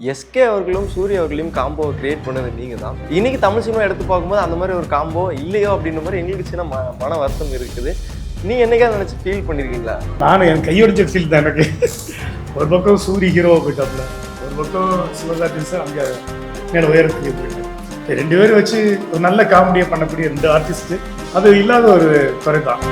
SK அவர்களும் சூர்யா அவர்களையும் காம்போவை create பண்ணது நீங்கள் தான். இன்னைக்கு தமிழ் சினிமா எடுத்து பார்க்கும்போது அந்த மாதிரி ஒரு காம்போ இல்லையோ அப்படின்ற மாதிரி எங்களுக்கு சின்ன மன வருத்தம் இருக்குது. நீங்கள் என்னைக்காவது நினச்சி ஃபீல் பண்ணியிருக்கீங்களா? நானும் என் கையொடிச்ச ஃபீல் தான் எனக்கு. ஒரு பக்கம் சூரிய ஹீரோவை போயிட்டாப்புல, ஒரு பக்கம் சிவகார்த்திகேயன் சார் அங்கே மேலே உயரத்துக்கு போயிட்டார். ரெண்டு பேரும் வச்சு ஒரு நல்ல காமெடியை பண்ணக்கூடிய ரெண்டு ஆர்டிஸ்ட்டு, அது இல்லாத ஒரு குறை தான்.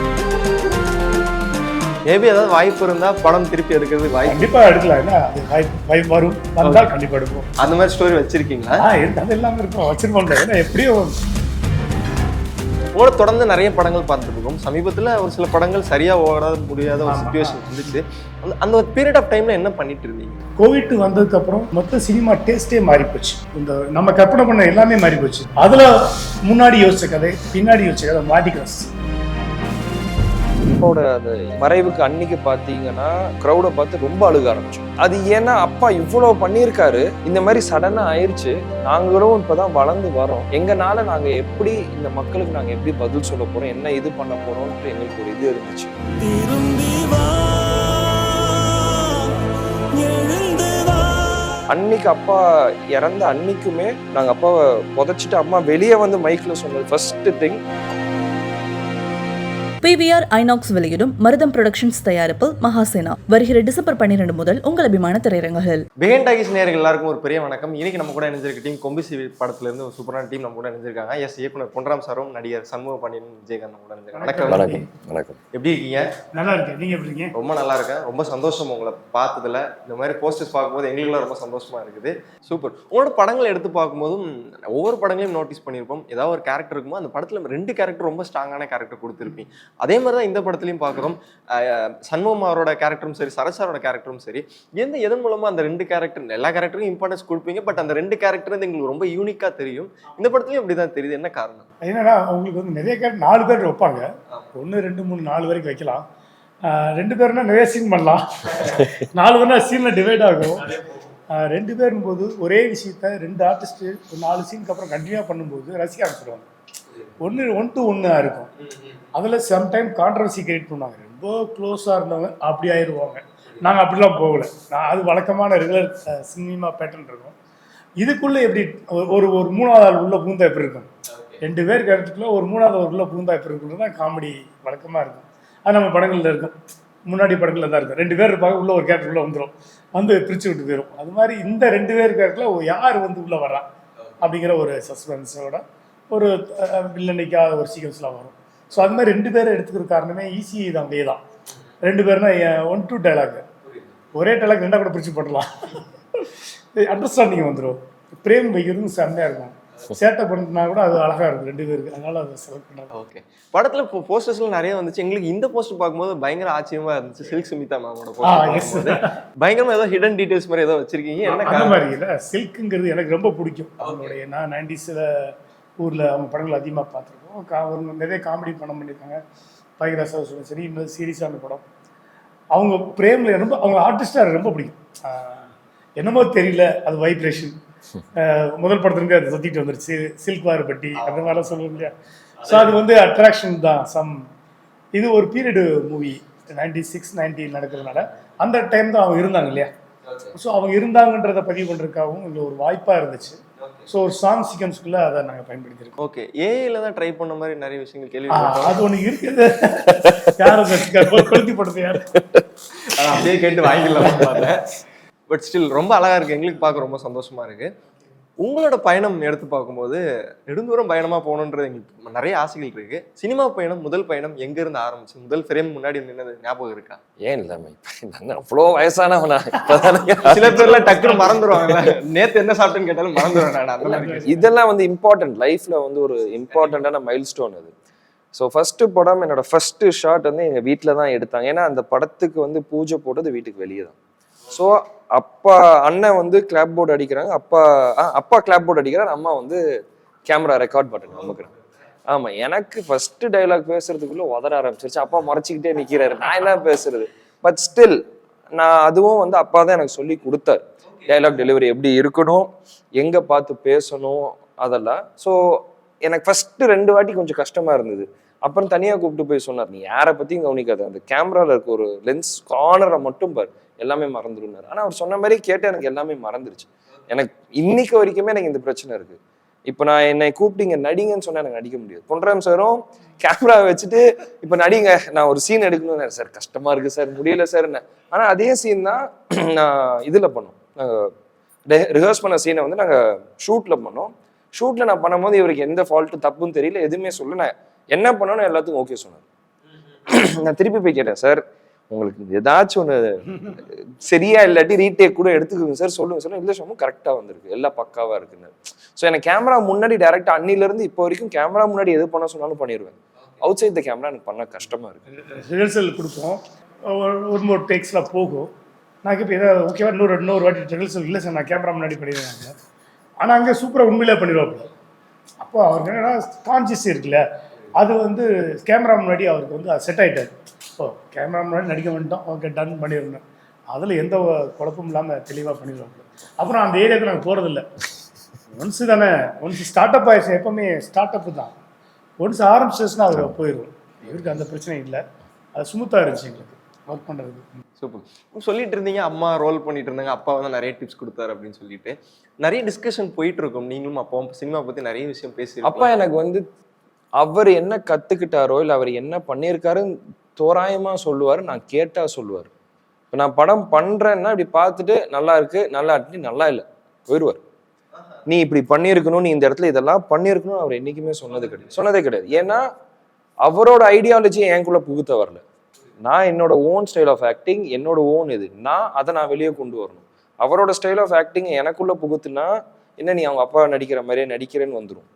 மேபி ஏதாவது வாய்ப்பு இருந்தால் படம் திருப்பி எடுக்கிறதுக்கு வாய்ப்பு கண்டிப்பாக எடுக்கலாம். ஏன்னா அது வாய்ப்பு வரும், வந்தால் கண்டிப்பாக எடுப்போம். அந்த மாதிரி ஸ்டோரி வச்சிருக்கீங்களா? அது எல்லாமே இருக்கும், வச்சிருப்போம். ஏன்னா எப்படியும் உங்களோட தொடர்ந்து நிறைய படங்கள் பார்த்துட்டு இருக்கோம். சமீபத்தில் ஒரு சில படங்கள் சரியாக ஓட முடியாத ஒரு சுச்சுவேஷன் இருந்துச்சு. அந்த ஒரு பீரியட் ஆஃப் டைமில் என்ன பண்ணிட்டு இருந்தீங்க? கோவிட் வந்ததுக்கப்புறம் மொத்த சினிமா டேஸ்டே மாறி போச்சு. இந்த நம்ம கற்பனை பண்ண எல்லாமே மாறி போச்சு. அதில் முன்னாடி யோசிச்ச கதை, பின்னாடி யோசிச்ச கதை மாட்டிக்கிறாஸ். அப்பாவோட அந்த மறைவுக்கு அன்னைக்கு பார்த்தீங்கன்னா க்ரௌடை பார்த்து ரொம்ப அழுக ஆரம்பிச்சோம். அது ஏன்னா அப்பா இவ்வளோ பண்ணியிருக்காரு, இந்த மாதிரி சடனாக ஆயிடுச்சு. நாங்களும் இப்போதான் வளர்ந்து வரோம். எங்கனால நாங்கள் எப்படி இந்த மக்களுக்கு நாங்கள் எப்படி பதில் சொல்ல போகிறோம், என்ன இது பண்ண போகிறோம்ன்ட்டு எங்களுக்கு ஒரு இது இருந்துச்சு. அன்னைக்கு அப்பா இறந்த அன்னைக்குமே நாங்கள் அப்பாவை புதைச்சிட்டு அம்மா வெளியே வந்து மைக்கில் சொன்னது ஃபர்ஸ்ட் திங், PVR ஐநாக்ஸ் வெளியிடும் மருதம் புரொடக்ஷன்ஸ் தயாரிப்பில் மகாசேனா வருகிற டிசம்பர் 12 முதல் உங்கள் அபிமான திரையரங்குகள். பிஹைண்ட் டாக்கீஸ் நேயர்கள் எல்லாருக்கும் ஒரு பெரிய வணக்கம். இன்னைக்கு நம்ம கூட இணைஞ்சிருக்க டீம் கொம்பிசி படத்துல இருந்து ஒரு சூப்பரான டீம் நம்ம கூட இணைஞ்சிருக்காங்க. எஸ் இயக்குனர் பொன்ராம் சாரும் நடிகர் சண்முக பாண்டியன் விஜயகாந்த் நம்ம கூட இணைஞ்சிருக்காங்க. வணக்கம். வணக்கம். எப்படி இருக்கீங்க? நல்லா இருக்கேன். நீங்க எப்படி இருக்கீங்க? ரொம்ப நல்லா இருக்கேன். ரொம்ப சந்தோஷம் உங்களை பார்த்ததுல. இந்த மாதிரி போஸ்டர்ஸ் பார்க்கும்போது எங்களுக்குலாம் ரொம்ப சந்தோஷமா இருக்குது. சூப்பர். உங்களோட படங்களை எடுத்து பார்க்கும்போதும் ஒவ்வொரு படங்களையும் நோட்டீஸ் பண்ணியிருப்போம். ஏதாவது ஒரு கேரக்டர் இருக்குமோ அந்த படத்துல 2 கேரக்டர் ரொம்ப ஸ்ட்ராங்கான கேரக்டர் கொடுத்துருப்பீங்க. அதே மாதிரி தான் இந்த படத்துலையும் பார்க்குறோம். சண்முகம் அவரோட கேரக்டரும் சரி, சரசாரோட கேரக்டரும் சரி, எதன் மூலமா அந்த 2 கேரக்டர், எல்லா கேரக்டரும் இம்பார்ட்டன்ஸ் கொடுப்பீங்க. பட் அந்த 2 கேரக்டர் எங்களுக்கு ரொம்ப யூனிக்கா தெரியும். இந்த படத்துலையும் அப்படிதான் தெரியுது. என்ன காரணம்? என்னன்னா உங்களுக்கு வந்து நிறைய கேரக்டர் 4 பேர் வைப்பாங்க. 1 2 3 4 வரைக்கும் வைக்கலாம். 2 பேர்னா நிறைய சீன் பண்ணலாம். 4 பேர்னா சீன்ல டிவைட் ஆகும். 2 பேரும் போது ஒரே விஷயத்த 2 ஆர்டிஸ்ட் 4 சீனுக்கு அப்புறம் கண்டினியூ பண்ணும்போது ரசிக்க ஆரம்பிச்சிடுவாங்க. 1 to 1 இருக்கும். அதில் சம்டைம் கான்ட்ரவர்சி கிரியேட் பண்ணுவாங்க. ரொம்ப க்ளோஸாக இருந்தவங்க அப்படி ஆயிடுவாங்க. நாங்கள் அப்படிலாம் போகலை. அது வழக்கமான ரெகுலர் சினிமா பேட்டர்ன் இருக்கும். இதுக்குள்ளே எப்படி ஒரு 3ஆவது ஆள் உள்ள பூந்தா எப்படி இருக்கும், 2 பேர் கேரக்டருக்குள்ள ஒரு 3ஆவது உள்ள பூந்தா எப்படி இருக்குன்னு தான் காமெடி வழக்கமாக இருக்கும். அது நம்ம படங்களில் இருக்கும், முன்னாடி படங்களில் தான் இருக்கும். 2 பேர் இருப்பாங்க, உள்ள ஒரு கேரக்டர் உள்ள வந்துடும், வந்து பிரித்து விட்டு போயிடும். அது மாதிரி இந்த 2 பேர் கேரக்டரில் யார் வந்து உள்ளே வர்றா அப்படிங்கிற ஒரு சஸ்பென்ஸோட ஒரு வில்லனிக்காக ஒரு சீக்வன்ஸ்லாம் வரும். ஸோ அது மாதிரி 2 பேரை எடுத்துக்கிற காரணமே ஈஸி தான். அப்படியே தான் 2 பேர்னா 1 to டைலாக், ஒரே டைலாக் 2 கூட பிரித்து போடலாம். அண்டர்ஸ்டாண்டிங் வந்துடும். பிரேம் வைக்கிறதும் செம்மையாக இருக்கும். சேட்டை பண்ணுறதுனா கூட அது அழகாக இருக்கும் 2 பேருக்கு. அதனால அதை செலக்ட் பண்ணுறாங்க. ஓகே. படத்துல போஸ்டர்ஸ்லாம் நிறைய வந்துச்சு. எங்களுக்கு இந்த போஸ்டர் பார்க்கும்போது பயங்கர ஆச்சரியமா இருந்துச்சு. சில்க் சுமிதா மேமோட போஸ்டர் பயங்கரமா ஏதோ ஹிடன் டீடைல்ஸ் மாதிரி ஏதோ வச்சிருக்கீங்க. என்ன மாதிரி இல்லை, சில்க்குங்கிறது எனக்கு ரொம்ப பிடிக்கும். அவங்களுடைய நான் 90s ஊரில் அவங்க படங்கள் அதிகமாக பார்த்துருக்கோம். அவங்க நிறைய காமெடி படம் பண்ணியிருக்காங்க. பாகிராசா சொல்ல சரி, இன்னும் சீரியஸான படம். அவங்க பிரேமில் ரொம்ப அவங்க ஆர்டிஸ்டாக ரொம்ப பிடிக்கும். என்னமோ தெரியல, அது வைப்ரேஷன். முதல் படத்துலேருந்து அது சுற்றிட்டு வந்துருச்சு. சில்க் வாரப்பட்டி அந்த மாதிரிலாம் சொல்லுவோம் இல்லையா. ஸோ அது வந்து அட்ராக்ஷன் தான். இது ஒரு பீரியடு மூவி 96 90 நடக்கிறதுனால அந்த டைம் தான் அவங்க இருந்தாங்க இல்லையா. ஸோ அவங்க இருந்தாங்கன்றதை பதிவு பண்ணுறதுக்காகவும் இல்லை ஒரு வாய்ப்பாக இருந்துச்சு. ஸோ ஒரு சாங் சீக்வன்ஸ்க்குள்ளே அதை நாங்கள் பயன்படுத்தியிருக்கோம். ஓகே. ஏஐல தான் ட்ரை பண்ண மாதிரி நிறைய விஷயங்கள் கேள்வி. அது ஒன்று இருக்குது. யாரும் கொளுத்தி போடுறது யார் அப்படியே கேட்டு வாங்கிக்கலாம். பட் ஸ்டில் ரொம்ப அழகா இருக்கு. எங்களுக்கு பார்க்க ரொம்ப சந்தோஷமா இருக்கு. உங்களோட பயணம் எடுத்து பார்க்கும்போது நெடுந்தூரம் பயணமா போகணுன்றது எங்களுக்கு நிறைய ஆசைகள் இருக்கு. சினிமா பயணம், முதல் பயணம் எங்க இருந்து ஆரம்பிச்சு? முதல் ஃப்ரேம் முன்னாடி நின்னது ஞாபகம் இருக்கா? ஏன் இல்லாம அவ்வளோ வயசானவனா? சில பேர்ல டக்குனு மறந்துடுவாங்க. நேத்து என்ன சாப்பிட்டுன்னு கேட்டாலும் மறந்துடுவேன். இதெல்லாம் வந்து இம்பார்ட்டன்ட், லைஃப்ல வந்து ஒரு இம்பார்ட்டண்டான மைல் ஸ்டோன் அது. ஸோ ஃபர்ஸ்ட் படம், என்னோட ஃபர்ஸ்ட் ஷாட் வந்து எங்கள் வீட்டில் தான் எடுத்தாங்க. ஏன்னா அந்த படத்துக்கு வந்து பூஜை போட்டது வீட்டுக்கு வெளியே தான். ஸோ அப்பா அண்ணன் வந்து கிளாப் போர்டு அடிக்கிறாங்க, அப்பா கிளாப் போர்டு அடிக்கிறார், அம்மா வந்து கேமரா ரெக்கார்ட் பட்டன் அமுக்குறாங்க. ஆமாம், எனக்கு ஃபர்ஸ்ட் டைலாக் பேசுறதுக்குள்ள உதற ஆரம்பிச்சிருச்சு. அப்பா மறைச்சிக்கிட்டே நிற்கிறாரு, நான் என்ன பேசுறது. பட் ஸ்டில் நான் அதுவும் வந்து அப்பா தான் எனக்கு சொல்லி கொடுத்தார். டைலாக் டெலிவரி எப்படி இருக்கணும், எங்கே பார்த்து பேசணும், அதெல்லாம். ஸோ எனக்கு ஃபர்ஸ்ட் 2 வாட்டி கொஞ்சம் கஷ்டமா இருந்தது. அப்புறம் தனியாக கூப்பிட்டு போய் சொன்னார், நீ யாரை பற்றியும் கவனிக்காத, அந்த கேமராவில் இருக்க ஒரு லென்ஸ் கார்னரை மட்டும் பார், எல்லாமே மறந்துடுனார். ஆனால் அவர் சொன்ன மாதிரி கேட்டு எனக்கு எல்லாமே மறந்துருச்சு. எனக்கு இன்னைக்கு வரைக்குமே எனக்கு இந்த பிரச்சனை இருக்கு. இப்போ நான் என்னை கூப்பிட்டீங்க நடிங்கன்னு சொன்னா எனக்கு நடிக்க முடியாது. பொன்ராம் சாரும் கேமரா வச்சுட்டு இப்போ நடிங்க, நான் ஒரு சீன் எடுக்கணும் சார், கஷ்டமா இருக்கு சார், முடியல சார். ஆனா அதே சீன் தான் நான் இதுல பண்ணோம், நாங்கள் ரிஹர்ஸ் பண்ண சீனை வந்து நாங்கள் ஷூட்ல பண்ணோம். ஷூட்ல நான் பண்ணும்போது இவருக்கு எந்த ஃபால்ட்டு தப்புன்னு தெரியல, எதுவுமே சொல்ல. நான் என்ன பண்ணணும் எல்லாத்துக்கும் ஓகே சொன்னார். நான் திருப்பி போய் கேட்டேன், சார் உங்களுக்கு ஏதாச்சும் ஒன்று சரியா இல்லாட்டி ரீடேக் கூட எடுத்துக்கோங்க சார், சொல்லுங்க சார். இல்லை சொன்னோம், கரெக்டாக வந்திருக்கு, எல்லாம் பக்காவாக இருக்குன்னு. ஸோ எனக்கு கேமரா முன்னாடி டேரெக்டாக அன்னிலேருந்து இப்போ வரைக்கும் கேமரா முன்னாடி எது பண்ண சொன்னாலும் பண்ணிடுவேன். அவுட் சைட் த கேமரா எனக்கு பண்ண கஷ்டமாக இருக்குது. ரிஹர்சல் கொடுப்போம், ஒரு மோர் டேக்ஸ்லாம் போகும். நான் இப்போ ஏதாவது ஓகேவா இன்னொரு வாட்டி ரிஹர்சல் இல்லை சார் நான் கேமரா முன்னாடி பண்ணிடுவாங்க. ஆனால் அங்கே சூப்பராக உண்மையிலே பண்ணிடுவாப்புல. அப்போ அவருக்கு என்னன்னா கான்சியஸ் இருக்குல்ல, அது வந்து கேமரா முன்னாடி அவருக்கு வந்து அது செட் ஆகிட்டார். ஓ கேமரா முன்னாடி நடிக்க வந்துட்டோம், ஓகே டன் பண்ணிடணும். அதில் எந்த குழப்பமும் இல்லாமல் தெளிவாக பண்ணிடுவாப்புல. அப்புறம் அந்த ஏரியாவுக்கு நாங்கள் போகிறதில்ல. ஒன்ஸு தானே, ஒன்ஸ் ஸ்டார்ட் அப் ஆயிடுச்சு, எப்போவுமே ஸ்டார்ட் அப்பு தான். ஒன்ஸ் ஆரம்பிச்சிச்சுன்னா அவர் போயிடும். இவருக்கு அந்த பிரச்சனை இல்லை, அது ஸ்மூத்தாக இருந்துச்சு எங்களுக்கு ஒர்க் பண்ணுறது. சூப்பர். சொல்லிட்டு இருந்தீங்க அம்மா ரோல் பண்ணிட்டு இருந்தாங்க, அப்பா வந்து நிறைய டிப்ஸ் கொடுத்தாரு அப்படின்னு சொல்லிட்டு நிறைய டிஸ்கஷன் போயிட்டு இருக்கும். நீங்களும் அப்பா சினிமா பற்றி நிறைய விஷயம் பேசி. அப்பா எனக்கு வந்து அவர் என்ன கற்றுக்கிட்டாரோ இல்லை அவர் என்ன பண்ணியிருக்காருன்னு தோராயமாக சொல்லுவார், நான் கேட்டால் சொல்லுவார். இப்போ நான் படம் பண்ணுறேன்னா இப்படி பார்த்துட்டு நல்லா இருக்கு, நல்லா இருக்கு, நல்லா இல்லை போயிடுவார். நீ இப்படி பண்ணியிருக்கணும், நீ இந்த இடத்துல இதெல்லாம் பண்ணியிருக்கணும் அவர் என்றைக்குமே சொன்னதே கிடையாது. ஏன்னா அவரோட ஐடியாலஜியை எனக்குள்ள புகுத்த வரல. நான் என்னோட ஓன் ஸ்டைல் ஆஃப் ஆக்டிங், என்னோட ஓன் இது, அதை நான் வெளியே கொண்டு வரணும். அவரோட ஸ்டைல் ஆஃப் ஆக்டிங் எனக்குள்ள புகுத்துனா என்ன, நீ அவங்க அப்பா நடிக்கிற மாதிரியே நடிக்கிறேன்னு வந்துடும்.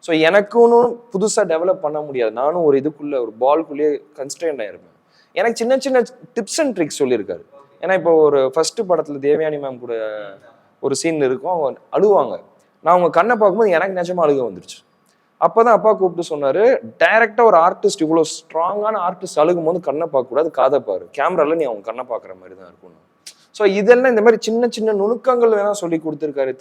ஸோ எனக்குன்னு புதுசாக டெவலப் பண்ண முடியாது. நானும் ஒரு இதுக்குள்ள ஒரு பால்குள்ளேயே கன்ஸ்ட்ரெயின்ட் ஆயிருப்பேன். எனக்கு சின்ன சின்ன டிப்ஸ் அண்ட் ட்ரிக்ஸ் சொல்லியிருக்காரு. ஏன்னா இப்போ ஒரு ஃபர்ஸ்ட் படத்துல தேவயானி மேம் கூட ஒரு சீன் இருக்கும், அவங்க அழுவாங்க. நான் அவங்க கண்ணை பார்க்கும்போது எனக்கு நிஜமா அழுக வந்துருச்சு. அப்போதான் அப்பா கூப்பிட்டு சொன்னாரு, டைரக்டா ஒரு ஆர்டிஸ்ட், இவ்வளோ ஸ்ட்ராங்கான ஆர்டிஸ்ட் அழுகும் போது கண்ணை பார்க்கக்கூடாது, காதை பாரு, கேமரால நீ அவங்க கண்ணை பார்க்குற மாதிரி தான் இருக்கும். ஸோ இதெல்லாம் இந்த மாதிரி சின்ன சின்ன நுணுக்கங்கள் வேணா சொல்லி கொடுத்துருக்காரு.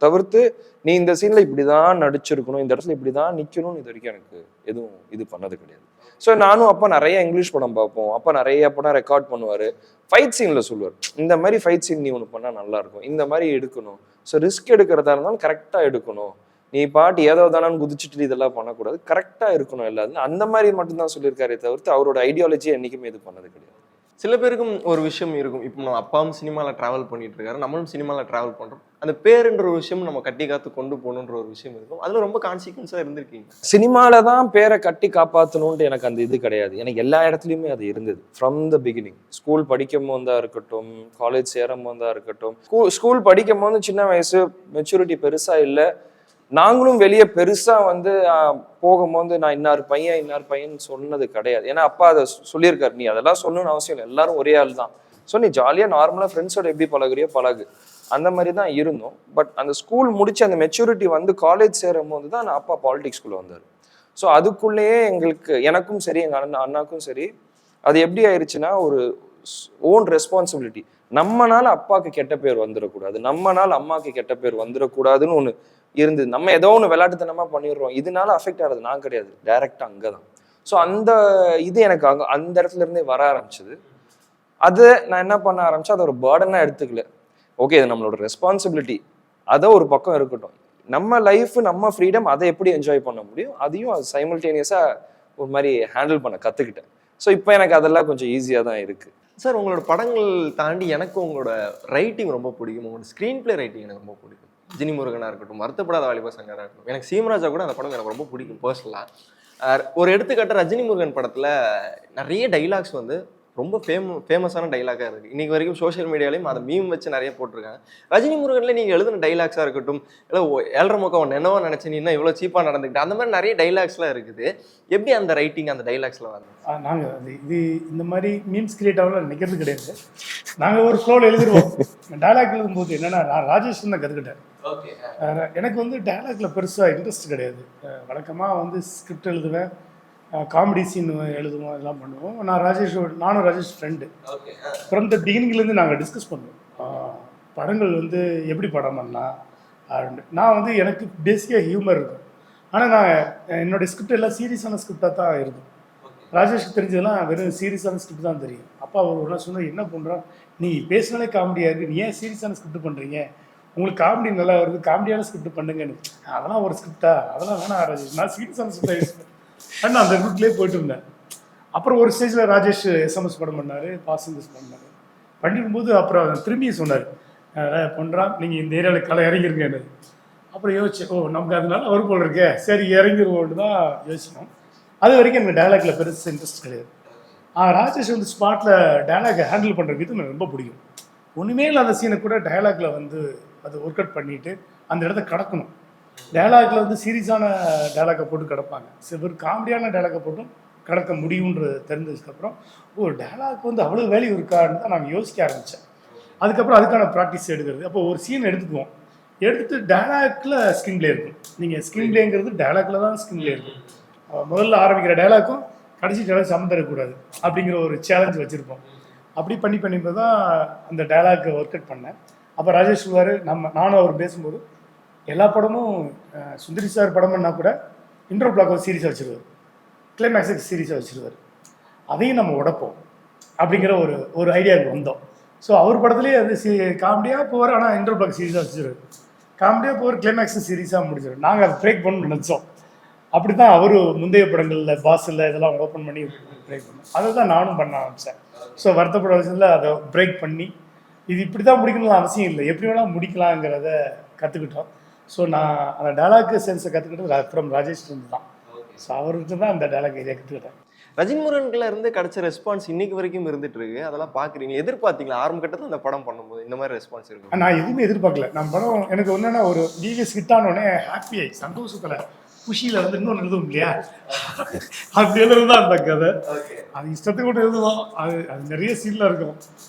தவிர்த்து நீ இந்த சீன்ல இப்படிதான் நடிச்சிருக்கணும், இந்த இடத்துல இப்படிதான் நிக்கணும்னு இது வரைக்கும் எனக்கு எதுவும் இது பண்ணது கிடையாது. ஸோ நானும் அப்பா நிறைய இங்கிலீஷ் படம் பார்ப்போம், அப்பா நிறைய படம் ரெக்கார்ட் பண்ணுவாரு. ஃபைட் சீன்ல சொல்லுவார், இந்த மாதிரி ஃபைட் சீன் நீ ஒன்று பண்ணா நல்லா இருக்கும், இந்த மாதிரி எடுக்கணும். ஸோ ரிஸ்க் எடுக்கிறதா இருந்தாலும் கரெக்டா எடுக்கணும், நீ பாட்டு ஏதோ தானான்னு குதிச்சுட்டு இதெல்லாம் பண்ணக்கூடாது, கரெக்டா இருக்கணும் எல்லாரும். அந்த மாதிரி மட்டும்தான் சொல்லியிருக்காரே தவிர்த்து அவரோட ஐடியாலஜி என்னைக்குமே இது பண்ணது கிடையாது. சில பேருக்கும் ஒரு விஷயம் இருக்கும், இப்போ நம்ம அப்பாவும் சினிமாவில் ட்ராவல் பண்ணிட்டு இருக்காரு, நம்மளும் சினிமாவில் ட்ராவல் பண்ணுறோம், அந்த பேருன்ற ஒரு விஷயம் நம்ம கட்டி காத்து கொண்டு போகணுன்ற ஒரு விஷயம் இருக்கும். அதில் ரொம்ப கான்சிக்வன்ஸாக இருந்திருக்கீங்க. சினிமால தான் பேரை கட்டி காப்பாற்றணுன்ட்டு எனக்கு அந்த இது கிடையாது. எனக்கு எல்லா இடத்துலையுமே அது இருந்தது ஃப்ரம் த பிகினிங். ஸ்கூல் படிக்கும் போதா இருக்கட்டும், காலேஜ் சேரும் போதா இருக்கட்டும். ஸ்கூல் படிக்கும் போது சின்ன வயசு, மெச்சூரிட்டி பெருசா இல்லை. நாங்களும் வெளியே பெருசா வந்து போகும்போது நான் இன்னார் பையன் சொன்னது கிடையாது. ஏன்னா அப்பா அதை சொல்லியிருக்காரு, நீ அதெல்லாம் சொல்லணும்னு அவசியம் இல்லை, எல்லாரும் ஒரே ஆள் தான். ஸோ நீ ஜாலியாக நார்மலாக ஃப்ரெண்ட்ஸோட எப்படி பழகுறியோ பழகு, அந்த மாதிரி தான் இருந்தோம். பட் அந்த ஸ்கூல் முடிச்சு அந்த மெச்சூரிட்டி வந்து காலேஜ் சேரும் போது தான் நான் அப்பா பாலிடிக்ஸ்குள்ளே வந்தார். ஸோ அதுக்குள்ளேயே எங்களுக்கு, எனக்கும் சரி எங்கள் அண்ணாக்கும் சரி, அது எப்படி ஆயிடுச்சுன்னா ஒரு ஓன் ரெஸ்பான்சிபிலிட்டி. நம்மனால அப்பாவுக்கு கெட்ட பேர் வந்துடக்கூடாது, நம்மனால அம்மாவுக்கு கெட்ட பேர் வந்துடக்கூடாதுன்னு ஒன்று இருந்தது. நம்ம ஏதோ ஒன்று விளையாட்டுத்தனமா பண்ணிடுறோம், இதனால அஃபெக்ட் ஆகிறது நான் கிடையாது, டைரக்டா அங்கதான். ஸோ அந்த இது எனக்கு அந்த இடத்துல இருந்தே வர ஆரம்பிச்சது. அது நான் என்ன பண்ண ஆரம்பிச்சேன், அதை ஒரு பேர்டனா எடுத்துக்கல. ஓகே, இது நம்மளோட ரெஸ்பான்சிபிலிட்டி, அதை ஒரு பக்கம் இருக்கட்டும், நம்ம லைஃப் நம்ம ஃப்ரீடம் அதை எப்படி என்ஜாய் பண்ண முடியும், அதையும் அது சைமல்டேனியஸா ஒரு மாதிரி ஹேண்டில் பண்ண கத்துக்கிட்டேன். ஸோ இப்போ எனக்கு அதெல்லாம் கொஞ்சம் ஈஸியாக தான் இருக்கு. சார் உங்களோட படங்கள் தாண்டி எனக்கு உங்களோட ரைட்டிங் ரொம்ப பிடிக்கும், உங்களோட ஸ்க்ரீன் பிளே ரைட்டிங் எனக்கு ரொம்ப பிடிக்கும். ஜினி முருகனாக இருக்கட்டும், வருத்தப்படாத வாலிப சங்கராக இருக்கட்டும், எனக்கு சீமராஜா கூட அந்த படம் எனக்கு ரொம்ப பிடிக்கும் பர்சனலாக. ஒரு எடுத்துக்காட்டு ரஜினி முருகன் படத்தில் நிறைய டைலாக்ஸ் வந்து ரொம்ப ஃபேமஸான டைலாக்காக இருக்குது. இன்றைக்கி வரைக்கும் சோஷியல் மீடியாலையும் அதை மீம் வச்சு நிறைய போட்டிருக்காங்க. ரஜினி முருகனில் நீங்கள் எழுதின டைலாக்ஸாக இருக்கட்டும், இல்லை ஏழரை முக்கம் ஒன்று என்னவோ நினச்சி நீ இன்னும் இவ்வளோ சீப்பாக நடந்துக்கிட்டு, அந்த மாதிரி நிறைய டைலாக்ஸ்லாம் இருக்குது. எப்படி அந்த ரைட்டிங் அந்த டைலாக்ஸில் வந்து நாங்கள் இது இந்த மாதிரி மீம்ஸ் கிரியேட் ஆகலாம் நினைக்கிறது கிடையாது. நாங்கள் ஒரு ஃப்ளோவில் எழுதிடுவோம். டைலாக் எழுதும்போது என்னென்னா, நான் ராஜேஷ் தான் கற்றுக்கிட்டேன். எனக்கு வந்து டைலாக்ல பெருசாக இன்ட்ரெஸ்ட் கிடையாது. வழக்கமாக வந்து ஸ்கிரிப்ட் எழுதுவேன், காமெடி சீன் எழுதுவோம், இதெல்லாம் பண்ணுவோம். நானும் ராஜேஷ் ஃப்ரெண்டு. ஃப்ரம் த பிகினிங்லேருந்து நாங்கள் டிஸ்கஸ் பண்ணுவோம், படங்கள் வந்து எப்படி படம் பண்ணலாம். நான் வந்து எனக்கு பேசிக்காக ஹியூமர் இருக்கும், ஆனால் நான் என்னோடய ஸ்கிரிப்ட் எல்லாம் சீரியஸான ஸ்கிரிப்டாக தான் இருக்கும். ராஜேஷ்க்கு தெரிஞ்சதெல்லாம் வெறும் சீரியஸான ஸ்கிரிப்ட் தான் தெரியும். அப்பா ஒரு நாள் சொன்னால், என்ன பண்ணுறான் நீ பேசினாலே காமெடியாக இருக்குது, நீ ஏன் சீரியஸான ஸ்கிரிப்ட் பண்ணுறீங்க, உங்களுக்கு காமெடி நல்லா வருது, காமெடியான ஸ்கிரிப்ட் பண்ணுங்கன்னு. அதெல்லாம் ஒரு ஸ்கிரிப்டா, அதெல்லாம் வேணாம் ராஜேஷ், நான் சீரியஸான ஸ்கிரிப்ட் நான் அந்த ரூட்லேயே போயிட்டு இருந்தேன். அப்புறம் ஒரு ஸ்டேஜில் ராஜேஷ் எஸ்எம்எஸ் படம் பண்ணார், பாசங்கஸ் பண்ணார். பண்ணிடும்போது அப்புறம் திரும்பி சொன்னார், பொன்றா நீங்கள் இந்த ஏரியாவில் களை இறங்கிருங்கன்னு. அப்புறம் யோசிச்சேன், ஓ நமக்கு அதனால வரும் போல் இருக்கே, சரி இறங்கிடுவோன்னு தான் யோசிச்சோம். அது வரைக்கும் எனக்கு டைலாக்ல பெருசு இன்ட்ரெஸ்ட் கிடையாது. ராஜேஷ் வந்து ஸ்பாட்டில் டைலாக் ஹேண்டில் பண்ணுற விதம் எனக்கு ரொம்ப பிடிக்கும். ஒன்றுமே இல்லாத சீனை கூட டைலாக்ல வந்து அது ஒர்க் அவுட் பண்ணிட்டு அந்த இடத்த கடக்கணும். டைலாக்ல வந்து சீரியஸான டைலாக்கை போட்டு கிடப்பாங்க, சில காமெடியான டைலாக்கை போட்டும் கடக்க முடியும்ன்றது தெரிஞ்சதுக்கப்புறம் ஓ டைலாக் வந்து அவ்வளோ வேல்யூ இருக்கான்னு தான் நாங்கள் யோசிக்க ஆரம்பித்தேன். அதுக்கப்புறம் அதுக்கான ப்ராக்டிஸ் எடுக்கிறது. அப்போ ஒரு சீன் எடுத்துக்குவோம், எடுத்துட்டு டைலாக்ல ஸ்க்ரீன் பிளே இருக்கும். நீங்கள் ஸ்க்ரீன் பிளேங்கிறது டைலாக்ல தான் ஸ்க்ரீன் பிளே இருக்கும். முதல்ல ஆரம்பிக்கிற டைலாக்கும் கடைசி டைலாக் சம்மந்தம் இருக்கக்கூடாது அப்படிங்கிற ஒரு சேலஞ்ச் வச்சுருப்போம். அப்படி பண்ணிப்போது தான் அந்த டைலாக் ஒர்க் அவுட் பண்ணேன். அப்போ ராஜேஷ் சொல்வார், நானும் அவர் பேசும்போது எல்லா படமும் சுந்தரி சார் படம்னா கூட இன்ட்ரோ பிளாக் சீரியஸாக வச்சுருவார், கிளைமேக்ஸுக்கு சீரியஸாக வச்சுருவார். அதையும் நம்ம உடைப்போம் அப்படிங்கிற ஒரு ஐடியாவுக்கு வந்தோம். ஸோ அவர் படத்துலேயே அது காமெடியாக போவார், ஆனால் இன்ட்ரோ பிளாக் சீரியஸாக வச்சுருவார், காமெடியாக போவார், கிளைமேக்ஸும் சீரியஸாக முடிச்சிடும். நாங்கள் அதை பிரேக் பண்ணணும்னு நினச்சோம். அப்படி தான் அவர் முந்தைய படங்களில் பாஸில் இதெல்லாம் ஓப்பன் பண்ணி பிரேக் பண்ணோம். அதை தான் நானும் பண்ண ஆரம்பித்தேன். ஸோ வருத்தப்பட விஷயத்தில் அதை பிரேக் பண்ணி இது இப்படி தான் முடிக்கணும்னு அவசியம் இல்லை, எப்படி வேணால் முடிக்கலாங்கிறத கற்றுக்கிட்டோம். ஸோ நான் அந்த டைலாக் சென்ஸை கற்றுக்கிட்டது ஃப்ரம் ராஜேஷ் இருந்து தான். ஸோ அவர்கிட்ட தான் அந்த டைலாக் இதை கற்றுக்கிட்டேன். ரஜினி முருகன்ல இருந்து கிடைச்ச ரெஸ்பான்ஸ் இன்னைக்கு வரைக்கும் இருந்துட்டு இருக்கு. அதெல்லாம் பாக்குறீங்க, எதிர்பார்த்தீங்களா ஆரம்ப கட்டத்தில் அந்த படம் பண்ணும்போது இந்த மாதிரி ரெஸ்பான்ஸ் இருக்கு? நான் எதுவுமே எதிர்பார்க்கல. நம்ம படம் எனக்கு ஒன்றுன்னா ஒரு டிவிஎஸ் ஹிட் ஆனோடனே ஹாப்பியாகி சந்தோஷத்தில் குஷியில் வந்து இன்னொன்று எழுதுவோம் இல்லையா, அப்படி எழுதுதான் அந்த கதை. அது இஷ்டத்துக்கு கூட எழுதுவோம். அது நிறைய சீனில் இருக்கும்.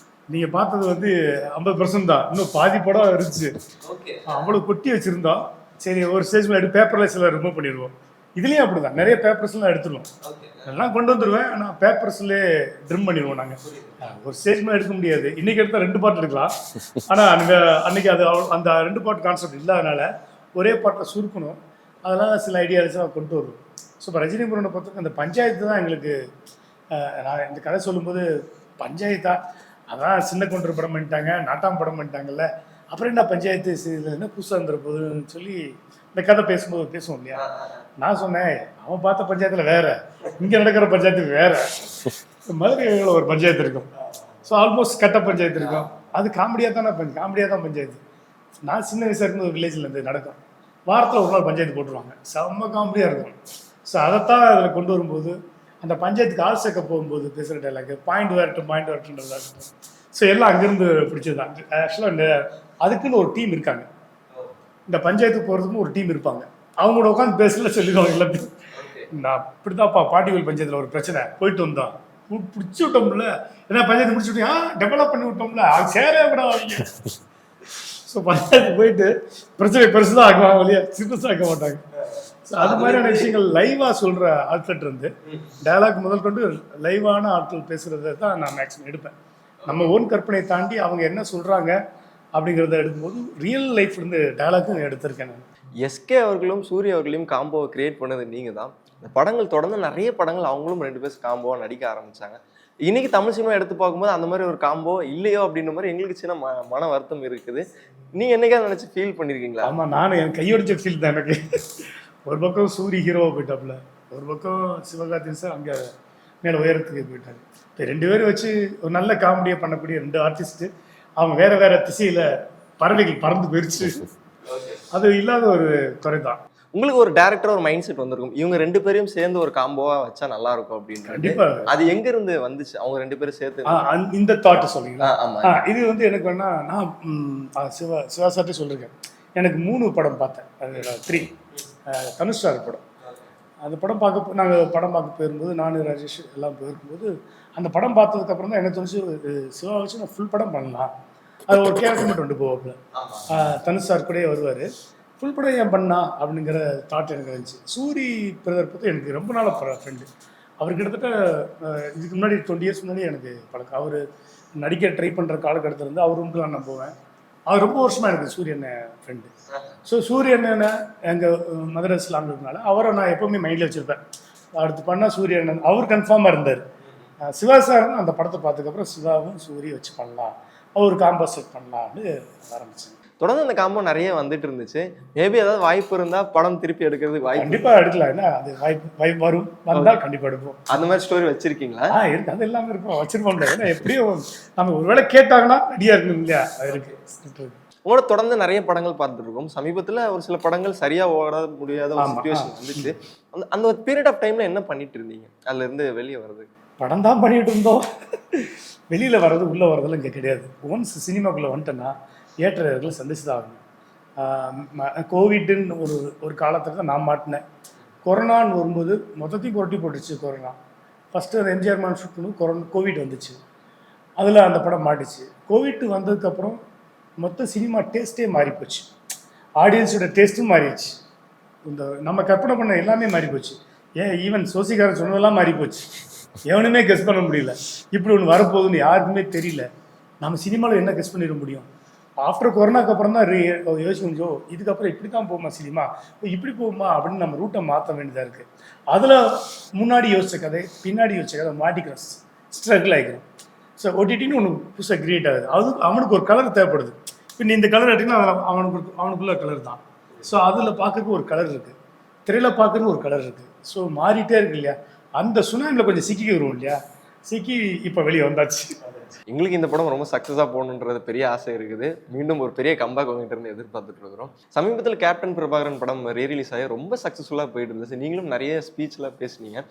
நீங்கள் பார்த்தது வந்து 50% தான், இன்னும் பாதி படம் இருந்துச்சு. அவ்வளோ கொட்டி வச்சுருந்தோம். சரி ஒரு ஸ்டேஜ் எடுத்து பேப்பரில் சில ரிமூவ் பண்ணிடுவோம். இதுலேயும் அப்படி தான் நிறைய பேப்பர்ஸ்லாம் எடுத்துருவோம். எல்லாம் கொண்டு வந்துடுவேன், ஆனால் பேப்பர்ஸ்லேயே ட்ரிம் பண்ணிடுவோம் நாங்கள். ஒரு ஸ்டேஜ் மேலே எடுக்க முடியாது, இன்றைக்கி எடுத்தால் 2 பார்ட் எடுக்கலாம். ஆனால் அன்றைக்கி அது அந்த 2 பார்ட் கான்செப்ட் இல்லாதனால ஒரே பார்ட்டில் சுருக்கணும். அதெல்லாம் சில ஐடியாஸாக கொண்டு வருவோம். ஸோ இப்போ ரஜினி முருகனை பொறுத்தவரைக்கும் அந்த பஞ்சாயத்து தான் எங்களுக்கு. நான் இந்த கதை சொல்லும்போது பஞ்சாயத்தா, அதான் சின்ன கவுண்டர் படம் பண்ணிட்டாங்க, நாட்டாம் படம் பண்ணிட்டாங்கல்ல, அப்புறம் என்ன பஞ்சாயத்து என்ன புதுசாக இருந்துற போதுன்னு சொல்லி இந்த கதை பேசும்போது பேசுவோம் இல்லையா. நான் சொன்னேன், அவன் பார்த்த பஞ்சாயத்தில் வேற, இங்கே நடக்கிற பஞ்சாயத்து வேற. மதுரையில் ஒரு பஞ்சாயத்து இருக்கும், ஸோ ஆல்மோஸ்ட் கட்ட பஞ்சாயத்து இருக்கும். அது காமெடியாக தான் பஞ்சாயத்து. நான் சின்ன வயசாக இருக்கும்போது வில்லேஜில் இருந்து நடக்கும், வாரத்தில் ஒரு நாள் பஞ்சாயத்து போட்டுருவாங்க, செம்ம காமெடியாக இருக்கும். ஸோ அதைத்தான் அதில் கொண்டு வரும்போது அந்த பஞ்சாயத்துக்கு ஆள் சேர்க்க போகும்போது பேசுகிற டைலாக் பாயிண்ட் வரட்டுன்றதாக இருக்கும். ஸோ எல்லாம் அங்கேருந்து பிடிச்சது தான். ஆக்சுவலாக அதுக்குன்னு ஒரு டீம் இருக்காங்க, இந்த பஞ்சாயத்துக்கு போகிறதுக்கும் ஒரு டீம் இருப்பாங்க. அவங்களோட உட்காந்து பேசல சொல்லிடுவாங்க எல்லாத்தையும். நான் இப்படி தான்ப்பா பாட்டிகள் பஞ்சாயத்தில் ஒரு பிரச்சனை போயிட்டு வந்தோம், பிடிச்சி விட்டோம்ல, ஏன்னா பஞ்சாயத்து முடிச்சு விட்டியா, டெவலப் பண்ணி விட்டோம்ல, அது சேரவே விடாதீங்க. ஸோ பஞ்சாயத்து போயிட்டு பிரச்சனை பெருசு தான் ஆக்குவாங்க, வழியா சிறுசாக ஆக்க மாட்டாங்க. ஸோ அது மாதிரியான விஷயங்கள் லைவாக சொல்கிற ஆட்கள் இருந்து டைலாக் முதல் கொண்டு லைவான ஆட்கள் பேசுகிறத தான் நான் மேக்ஸிமம் எடுப்பேன். நம்ம ஓன் கற்பனையை தாண்டி அவங்க என்ன சொல்கிறாங்க அப்படிங்கிறத எடுக்கும்போது ரியல் லைஃப்லேருந்து டைலாக்கும் எடுத்திருக்கேன் நான். எஸ்கே அவர்களும் சூர்யா அவர்களையும் காம்போவை கிரியேட் பண்ணது நீங்கள் தான். இந்த படங்கள் தொடர்ந்து நிறைய படங்கள் அவங்களும் 2 பேரும் காம்போவாக நடிக்க ஆரம்பித்தாங்க. இன்னைக்கு தமிழ் சினிமா எடுத்து பார்க்கும்போது அந்த மாதிரி ஒரு காம்போ இல்லையோ அப்படின்ற மாதிரி எங்களுக்கு சின்ன மன வருத்தம் இருக்குது. நீங்கள் என்னைக்காவது நினச்சி ஃபீல் பண்ணியிருக்கீங்களா? ஆமாம், நானும் என் கையொடிச்ச ஃபீல் தான் எனக்கு. ஒரு பக்கம் சூரிய ஹீரோவாக போயிட்டாப்புல, ஒரு பக்கம் சிவகார்த்திகேயன் சார் அங்கே மேலே உயரத்துக்கு போயிட்டாங்க. இப்போ 2 பேரும் வச்சு ஒரு நல்ல காமெடியை பண்ணக்கூடிய 2 ஆர்டிஸ்ட்டு அவங்க வேறு திசையில் பறவைகள் பறந்து போயிடுச்சு. அது இல்லாத ஒரு துறை தான். உங்களுக்கு ஒரு டேரக்டர் ஒரு மைண்ட் செட் வந்திருக்கும், இவங்க 2 பேரையும் சேர்ந்து ஒரு காம்போவா வச்சா நல்லா இருக்கும் அப்படின்னு. கண்டிப்பாக. அது எங்க இருந்து வந்துச்சு அவங்க 2 பேரும் சேர்த்து? இந்த தாட் சொல்றீங்களா? ஆமா, இது வந்து எனக்கு வேணா நான் சிவா சார்ட்டே சொல்லியிருக்கேன். எனக்கு 3 படம் பார்த்தேன், அது 3 தனுஷ் சார் படம். அந்த படம் நாங்கள் படம் பார்க்க போயிருக்கும்போது நான் ராஜேஷ் எல்லாம் போயிருக்கும்போது அந்த படம் பார்த்ததுக்கப்புறம் தான் எனக்கு தோணுச்சு, சிவா வச்சு நான் ஃபுல் படம் பண்ணலாம். அது ஒரு கேரக்டர் மட்டும் கொண்டு போவாப்புல, தனுஷ் சார் கூட வருவார், ஃபுல் படம் ஏன் பண்ணா அப்படிங்கிற தாட் எனக்கு இருந்துச்சு. சூரி பிரதர் பற்றி எனக்கு ரொம்ப நாள் ஃப்ரெண்டு. அவர் கிட்டத்தட்ட இதுக்கு முன்னாடி 20 இயர்ஸ் முன்னாடி எனக்கு பழக்கம். அவர் நடிக்க ட்ரை பண்ணுற காலகட்டத்திலேருந்து அவர் ரூம்க்குலாம் நான் போவேன். அவர் ரொம்ப வருஷமாக எனக்கு சூரியன் ஃப்ரெண்டு. ஸோ சூரியன் எங்கள் மதரஸில் இருந்ததுனால அவரை நான் எப்போவுமே மைண்டில் வச்சுருப்பேன். அடுத்து பண்ணால் சூரியன் அவர் கன்ஃபார்மாக இருந்தார். சிவா சார் அந்த படத்தை பார்த்ததுக்கப்புறம் சிவாவும் சூரிய வச்சு பண்ணலாம், அவர் காம்போ செட் பண்ணலாம்னு ஆரம்பித்தேன். தொடர்ந்து அந்த காம்போ நிறைய வந்துட்டு இருந்துச்சு. மேபி ஏதாவது வாய்ப்பு இருந்தா படம் திருப்பி எடுக்கிறதுக்கு வாய்ப்பு கண்டிப்பா எடுக்கலாம். என்ன அது வாய்ப்பு வரும், வந்தால் கண்டிப்பா எடுப்போம். அந்த மாதிரி ஸ்டோரி வச்சிருக்கீங்களா? இருக்கு, அது எல்லாமே இருக்கும், வச்சிருப்போம். ஏன்னா எப்படியும் நம்ம ஒருவேளை கேட்டாங்கன்னா ரெடியா இருக்கணும் இல்லையா, அது இருக்கு. உங்களோட தொடர்ந்து நிறைய படங்கள் பார்த்துட்டு இருக்கோம். சமீபத்துல ஒரு சில படங்கள் சரியா ஓட முடியாத ஒரு ஆமா. சுச்சுவேஷன் வந்துச்சு. அந்த ஒரு பீரியட் ஆஃப் டைம்ல என்ன பண்ணிட்டு இருந்தீங்க அதுல இருந்து வெளியே வர்றது? படம் தான் பண்ணிட்டு இருந்தோம். வெளியில வர்றது உள்ள வர்றதெல்லாம் இங்கே கிடையாது. ஒன்ஸ் சினிமாக்குள்ள வந்துட்டேன்னா ஏற்றர்கள் சந்திச்சு தான் ஆகணும். கோவிட்னு ஒரு காலத்தில் தான் நான் மாட்டினேன். கொரோனான்னு வரும்போது மொத்தத்தையும் புரட்டி போட்டுச்சு கொரோனா. ஃபஸ்ட்டு அந்த எம்ஜிஆர் மான் ஷூட் பண்ணி கோவிட் வந்துச்சு. அதில் அந்த படம் மாட்டுச்சு. கோவிட் வந்ததுக்கப்புறம் மொத்த சினிமா டேஸ்ட்டே மாறி போச்சு. ஆடியன்ஸோட டேஸ்ட்டும் மாறிடுச்சு. இந்த நம்ம கற்பனை பண்ண எல்லாமே மாறி போச்சு. ஏன் ஈவன் சோசிக்காரன் சொன்னதெல்லாம் மாறி போச்சு. எவனுமே கெஸ் பண்ண முடியல. இப்படி ஒன்று வரப்போகுதுன்னு யாருக்குமே தெரியல. நம்ம சினிமாவில் என்ன கெஸ் பண்ணிட முடியும்? ஆஃப்டர் கொரோனாக்கு அப்புறம் தான் யோசிச்சோம், இதுக்கப்புறம் இப்படி தான் போகுமா சினிமா, இப்படி போகுமா அப்படின்னு நம்ம ரூட்டை மாற்ற வேண்டியதாக இருக்குது. அதில் முன்னாடி யோசிச்ச கதை பின்னாடி யோசிச்ச கதை மாட்டிக்கிற ஸ்ட்ரகிள் ஆகிக்கிறோம். ஸோ ஓடிடின்னு ஒன்று புதுசாக கிரியேட் ஆகுது. அவனுக்கு ஒரு கலர் தேவைப்படுது. இப்போ நீ இந்த கலர் எடுத்தீங்கன்னா அவனுக்குள்ள கலர் தான். ஸோ அதில் பார்க்கறதுக்கு ஒரு கலர் இருக்குது, திரையில் பார்க்கறதுக்கு ஒரு கலர் இருக்குது. ஸோ மாறிட்டே இருக்கு இல்லையா. அந்த சுனாமியில் கொஞ்சம் சிக்கி வருவோம் இல்லையா, சிக்கி இப்போ வெளியே வந்தாச்சு. எங்களுக்கு இந்த படம் ரொம்ப சக்ஸஸாக போகணுன்றது பெரிய ஆசை இருக்குது. மீண்டும் ஒரு பெரிய கம்பேக் உங்ககிட்ட இருந்து எதிர்பார்த்துட்டு இருக்கிறோம். சமீபத்தில் கேப்டன் பிரபாகரன் படம் ரீரிலீஸ் ஆகி ரொம்ப சக்ஸஸ்ஃபுல்லாக போயிட்டு இருந்துச்சு. நீங்களும் நிறைய ஸ்பீச்லாம் பேசுனீங்க.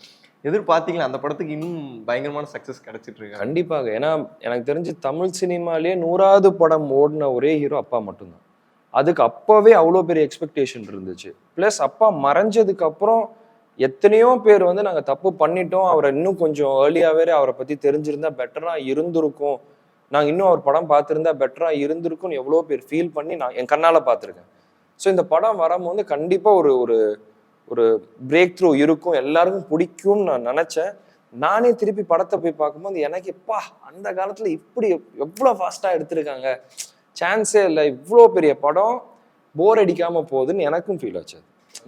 எதிர்பார்த்தீங்களா அந்த படத்துக்கு இன்னும் பயங்கரமான சக்ஸஸ் கிடைச்சிட்டு இருக்கு? கண்டிப்பாக. ஏன்னா எனக்கு தெரிஞ்சு தமிழ் சினிமாலேயே 100வது படம் ஓடின ஒரே ஹீரோ அப்பா மட்டும்தான். அதுக்கு அப்போவே அவ்வளோ பெரிய எக்ஸ்பெக்டேஷன் இருந்துச்சு. ப்ளஸ் அப்பா மறைஞ்சதுக்கு அப்புறம் எத்தனையோ பேர் வந்து நாங்கள் தப்பு பண்ணிட்டோம், அவரை இன்னும் கொஞ்சம் ஏர்லியாகவே அவரை பற்றி தெரிஞ்சிருந்தா பெட்டராக இருந்திருக்கும், நாங்கள் இன்னும் அவர் படம் பார்த்துருந்தா பெட்டராக இருந்திருக்கும்னு எவ்வளோ பேர் ஃபீல் பண்ணி நான் என் கண்ணால் பார்த்துருக்கேன். ஸோ இந்த படம் வரும்போது கண்டிப்பாக ஒரு ஒரு ஒரு பிரேக் த்ரூ இருக்கும், எல்லாருக்கும் பிடிக்கும்னு நான் நினச்சேன். நானே திருப்பி படத்தை போய் பார்க்கும்போது எனக்கு எப்பா அந்த காலத்தில் இப்படி எவ்வளோ ஃபாஸ்ட்டாக எடுத்திருக்காங்க, சான்ஸே இல்லை, இவ்வளோ பெரிய படம் போர் அடிக்காமல் போகுதுன்னு எனக்கும் ஃபீல் ஆச்சு.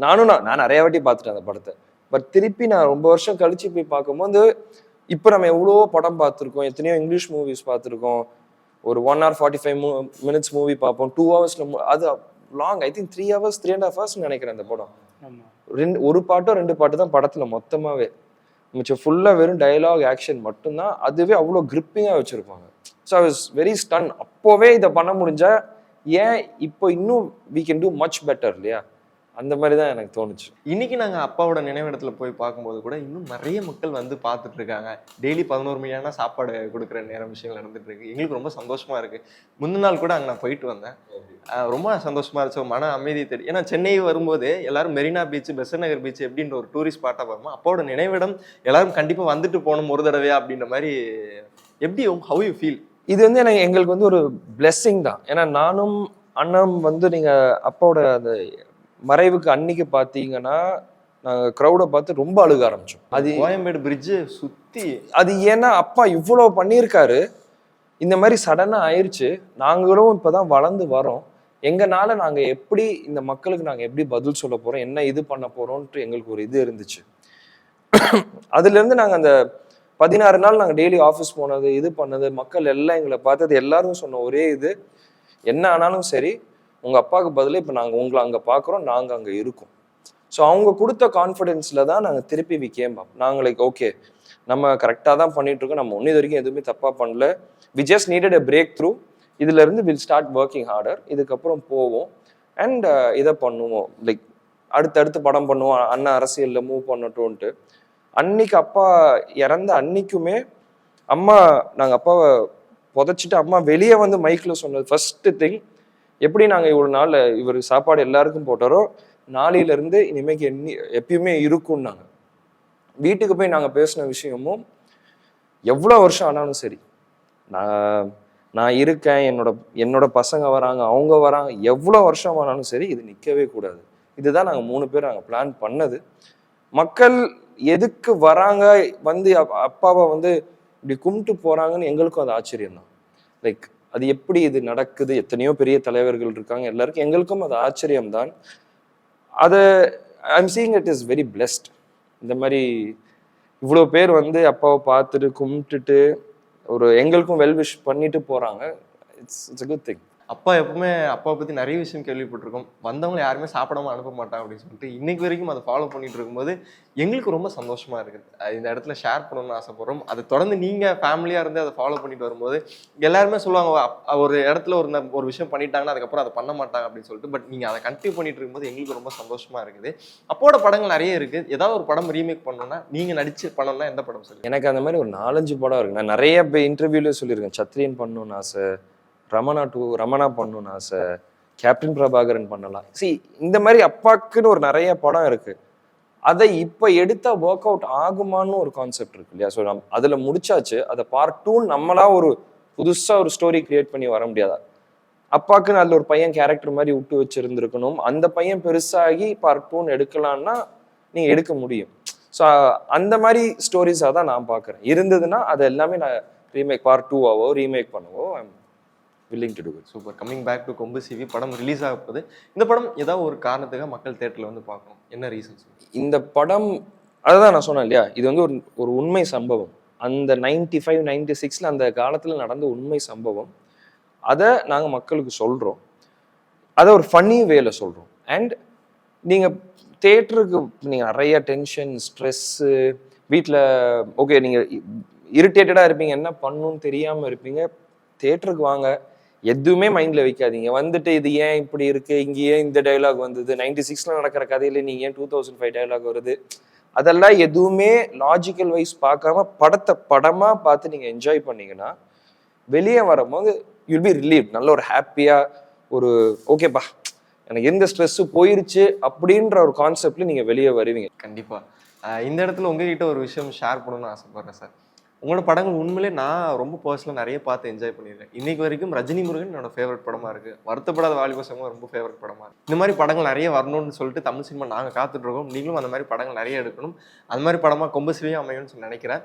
நான் நிறைய வாட்டி பார்த்துட்டேன் அந்த படத்தை. பட் திருப்பி நான் ரொம்ப வருஷம் கழிச்சு போய் பார்க்கும்போது இப்போ நம்ம எவ்வளோ படம் பார்த்துருக்கோம், எத்தனையோ இங்கிலீஷ் மூவிஸ் பார்த்துருக்கோம். ஒரு 1 hour 45 minutes மூவி பார்ப்போம், 2 hours அது long. I think 3 hours 3.5 hours நினைக்கிறேன் அந்த படம். ஒரு பாட்டோ 2 பாட்டு தான் படத்துல மொத்தமாவே, மிச்சம் ஃபுல்லா வெறும் டயலாக் ஆக்ஷன் மட்டும்தான். அதுவே அவ்வளோ கிரிப்பிங்கா வச்சிருப்பாங்க. So I was very stun. அப்போவே இதை பண்ண முடிஞ்சா ஏன் இப்போ இன்னும் we can do much better இல்லையா, அந்த மாதிரி தான் எனக்கு தோணுச்சு. இன்னைக்கு நாங்கள் அப்பாவோட நினைவிடத்தில் போய் பார்க்கும்போது கூட இன்னும் நிறைய மக்கள் வந்து பார்த்துட்டு இருக்காங்க. டெய்லி 11 மணியான சாப்பாடு கொடுக்குற நேரம் விஷயங்கள் நடந்துட்டு இருக்கு. எங்களுக்கு ரொம்ப சந்தோஷமா இருக்கு. முந்தின நாள் கூட அங்கே நான் போயிட்டு வந்தேன். ரொம்ப சந்தோஷமா இருந்துச்சு, மன அமைதி தெரியும். ஏன்னா சென்னை வரும்போது எல்லாரும் மெரினா பீச், பெசன்ட் நகர் பீச் எப்படின்ற ஒரு டூரிஸ்ட் ஸ்பாட்டாக பார்ப்போம். அப்பாவோட நினைவிடம் எல்லாரும் கண்டிப்பாக வந்துட்டு போகணும் ஒரு தடவையா அப்படின்ற மாதிரி. எப்படி ஹவ் யூ ஃபீல்? இது வந்து எங்களுக்கு வந்து ஒரு பிளெஸ்ஸிங் தான். ஏன்னா நானும் அண்ணன் வந்து நீங்க அப்பாவோட அந்த மறைவுக்கு அன்னைக்கு பார்த்தீங்கன்னா நாங்கள் க்ரௌடை பார்த்து ரொம்ப அழுக ஆரம்பிச்சோம். அது கோயம்பேடு பிரிட்ஜு சுற்றி, அது ஏன்னா அப்பா இவ்வளோ பண்ணியிருக்காரு, இந்த மாதிரி சடனாக ஆயிடுச்சு. நாங்களும் இப்போ தான் வளர்ந்து வரோம். எங்களால் நாங்கள் எப்படி இந்த மக்களுக்கு நாங்கள் எப்படி பதில் சொல்ல போகிறோம், என்ன இது பண்ண போகிறோன்ட்டு எங்களுக்கு ஒரு இது இருந்துச்சு. அதுலேருந்து நாங்கள் அந்த 16 நாள் நாங்கள் டெய்லி ஆஃபீஸ் போனது, இது பண்ணது, மக்கள் எல்லாம் எங்களை பார்த்தது, எல்லாரும் சொன்ன ஒரே இது, என்ன ஆனாலும் சரி உங்கள் அப்பாவுக்கு பதிலாக இப்போ நாங்கள் உங்களை அங்கே பார்க்குறோம், நாங்கள் அங்கே இருக்கோம். ஸோ அவங்க கொடுத்த கான்ஃபிடென்ஸில் தான் நாங்கள் திருப்பி வி கேம் அப். நாங்கள் லைக் ஓகே நம்ம கரெக்டாக தான் பண்ணிகிட்ருக்கோம், நம்ம ஒன்று இது வரைக்கும் எதுவுமே தப்பாக பண்ணல, we just needed a breakthrough, இதுலேருந்து வில் ஸ்டார்ட் ஒர்க்கிங் ஹார்டர், இதுக்கப்புறம் போவோம் அண்ட் இதை பண்ணுவோம், லைக் அடுத்தடுத்து படம் பண்ணுவோம், அண்ணன் அரசியலில் மூவ் பண்ணட்டோன்ட்டு. அன்னைக்கு அப்பா இறந்த அன்னைக்குமே நாங்கள் அப்பாவை புதைச்சிட்டு அம்மா வெளியே வந்து மைக்கில் சொன்னது ஃபர்ஸ்ட் திங், எப்படி நாங்கள் இவ்வளோ நாள் இவர் சாப்பாடு எல்லாருக்கும் போட்டாரோ நாளையிலேருந்து இனிமேக்கு எப்பயுமே இருக்கும்னாங்க. வீட்டுக்கு போய் நாங்கள் பேசின விஷயமும் எவ்வளோ வருஷம் ஆனாலும் சரி, நான் இருக்கேன், என்னோட பசங்க வராங்க, அவங்க வராங்க, எவ்வளோ வருஷம் ஆனாலும் சரி இது நிற்கவே கூடாது. இதுதான் நாங்கள் 3 பேர் நாங்கள் பிளான் பண்ணது. மக்கள் எதுக்கு வராங்க, வந்து அப்பாவை வந்து இப்படி கும்பிட்டு போகிறாங்கன்னு எங்களுக்கும் அது ஆச்சரியம் தான். லைக் அது எப்படி இது நடக்குது, எத்தனையோ பெரிய தலைவர்கள் இருக்காங்க, எல்லாருக்கும் எங்களுக்கும் அது ஆச்சரியம் தான். அதை I'm seeing it is very blessed. இந்த மாதிரி இவ்வளோ பேர் வந்து அப்பாவை பார்த்துட்டு கும்பிட்டுட்டு ஒரு எங்களுக்கும் வெல் விஷ் பண்ணிட்டு போகிறாங்க. It's a good thing. அப்பா எப்பவுமே அப்பாவை பற்றி நிறைய விஷயம் கேள்விப்பட்டிருக்கோம். வந்தவங்க யாருமே சாப்பிடாம அனுப்ப மாட்டாங்க அப்படின்னு சொல்லிட்டு இன்னைக்கு வரைக்கும் அதை ஃபாலோ பண்ணிட்டு இருக்கும்போது எங்களுக்கு ரொம்ப சந்தோஷமா இருக்குது. இந்த இடத்துல ஷேர் பண்ணணும்னு ஆசைப்படுறோம். அதை தொடர்ந்து நீங்கள் ஃபேமிலியாக இருந்து அதை ஃபாலோ பண்ணிட்டு வரும்போது எல்லாருமே சொல்லுவாங்க ஒரு இடத்துல ஒரு விஷயம் பண்ணிட்டாங்கன்னா அதுக்கப்புறம் அதை பண்ண மாட்டாங்க அப்படின்னு சொல்லிட்டு. பட் நீங்கள் அதை கண்டினியூ பண்ணிட்டு இருக்கும்போது எங்களுக்கு ரொம்ப சந்தோஷமா இருக்குது. அப்போட படங்கள் நிறைய இருக்குது. ஏதாவது ஒரு படம் ரீமேக் பண்ணணும்னா நீங்கள் நடிச்சு பண்ணணும்னா எந்த படம் சொல்லுங்கள்? எனக்கு அந்த மாதிரி ஒரு 4-5 படம் இருக்கு. நான் நிறைய இன்டர்வியூல சொல்லியிருக்கேன். சத்ரியன் பண்ணணும்னு ஆசை, ரமணா பண்ணணும்னு ஆசை, கேப்டன் பிரபாகரன் பண்ணலாம். இந்த மாதிரி அப்பாக்குன்னு ஒரு நிறைய படம் இருக்கு. அதை இப்ப எடுத்தா ஒர்க் அவுட் ஆகுமான்னு ஒரு கான்செப்ட் இருக்கு இல்லையா? ஸோ அதுல முடிச்சாச்சு. அதை பார்ட் 2 நம்மளா ஒரு புதுசா ஒரு ஸ்டோரி கிரியேட் பண்ணி வர முடியாதா? அப்பாக்குன்னு அதுல ஒரு பையன் கேரக்டர் மாதிரி விட்டு வச்சிருந்துருக்கணும். அந்த பையன் பெருசாகி பார்ட் 2 எடுக்கலாம்னா நீங்க எடுக்க முடியும். ஸோ அந்த மாதிரி ஸ்டோரிஸாக தான் நான் பார்க்குறேன். இருந்ததுன்னா அது எல்லாமே நான் ரீமேக் பார்ட் 2ஆவோ ரீமேக் பண்ணவோ I'm willing to do it. Super. Coming back to கொம்பு சிவி படம் ரிலீஸ் ஆக போகுது. இந்த படம் ஏதாவது ஒரு காரணத்துக்காக மக்கள் தியேட்டர்ல வந்து பார்க்கணும். என்ன ரீசன்ஸ்? இந்த படம் அதுதான் நான் சொன்னேன் இல்லையா, இது வந்து ஒரு உண்மை சம்பவம். அந்த 95, 96ல அந்த காலத்துல நடந்த உண்மை சம்பவம். அதை நாங்க மக்களுக்கு சொல்றோம். அதை ஒரு ஃபன்னி வேல சொல்றோம். அண்ட் நீங்க தியேட்டருக்கு நீங்க நிறைய டென்ஷன், ஸ்ட்ரெஸ்ஸு, வீட்டில் ஓகே நீங்க இரிட்டேட்டடா இருப்பீங்க, என்ன பண்ணணும்னு தெரியாம இருப்பீங்க. தியேட்டருக்கு வாங்க, எதுவுமே மைண்ட்ல வைக்காதீங்க. வந்துட்டு இது ஏன் இப்படி இருக்கு, இங்க ஏன் இந்த டைலாக் வந்தது, 96ல நடக்கிற கதையில நீங்க ஏன் 2005 டைலாக் வருது, அதெல்லாம் எதுவுமே லாஜிக்கல் வைஸ் பார்க்காம படத்தை படமா பார்த்து நீங்க என்ஜாய் பண்ணீங்கன்னா வெளியே வரும்போது யூல் பி ரிலீவ். நல்ல ஒரு ஹாப்பியா ஒரு ஓகேப்பா எனக்கு எந்த ஸ்ட்ரெஸ் போயிருச்சு அப்படின்ற ஒரு கான்செப்ட்ல நீங்க வெளியே வருவீங்க. கண்டிப்பா. இந்த இடத்துல உங்ககிட்ட ஒரு விஷயம் ஷேர் பண்ணணும்னு ஆசைப்படுறேன் சார். உங்களோட படங்கள் உண்மையிலே நான் ரொம்ப பர்சனலாக நிறைய பார்த்து என்ஜாய் பண்ணியிருக்கேன். இன்னைக்கு வரைக்கும் ரஜினி முருகன் என்னோட ஃபேவரட் படமாக இருக்குது. வருத்தப்படாத வாலிப சங்கம் ரொம்ப ஃபேவரட் படமாக இருக்குது. இந்த மாதிரி படங்கள் நிறைய வரணும்னு சொல்லிட்டு தமிழ் சினிமா நாங்கள் காத்துட்ருக்கோம். நீங்களும் அந்த மாதிரி படங்கள் நிறைய எடுக்கணும். அது மாதிரி படமாக கொம்பு சிவியும் அமையும்னு சொல்லி நினைக்கிறேன்.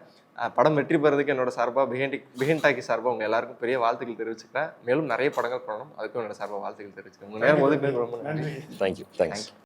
படம் வெற்றி பெறதுக்கு என்னோட சார்பாக பிஹைண்ட் டாக்கி சார்பாக உங்கள் எல்லாருக்கும் பெரிய வாழ்த்துக்கள் தெரிவிச்சுக்கிறேன். மேலும் நிறைய படங்கள் பண்ணணும், அதுக்கும் என்னோட சார்பாக வாழ்த்துக்கள் தெரிவிச்சுக்கிறேன். உங்கள் நேரம் ஒதுக்கு ரொம்ப நன்றி. தேங்க்யூ.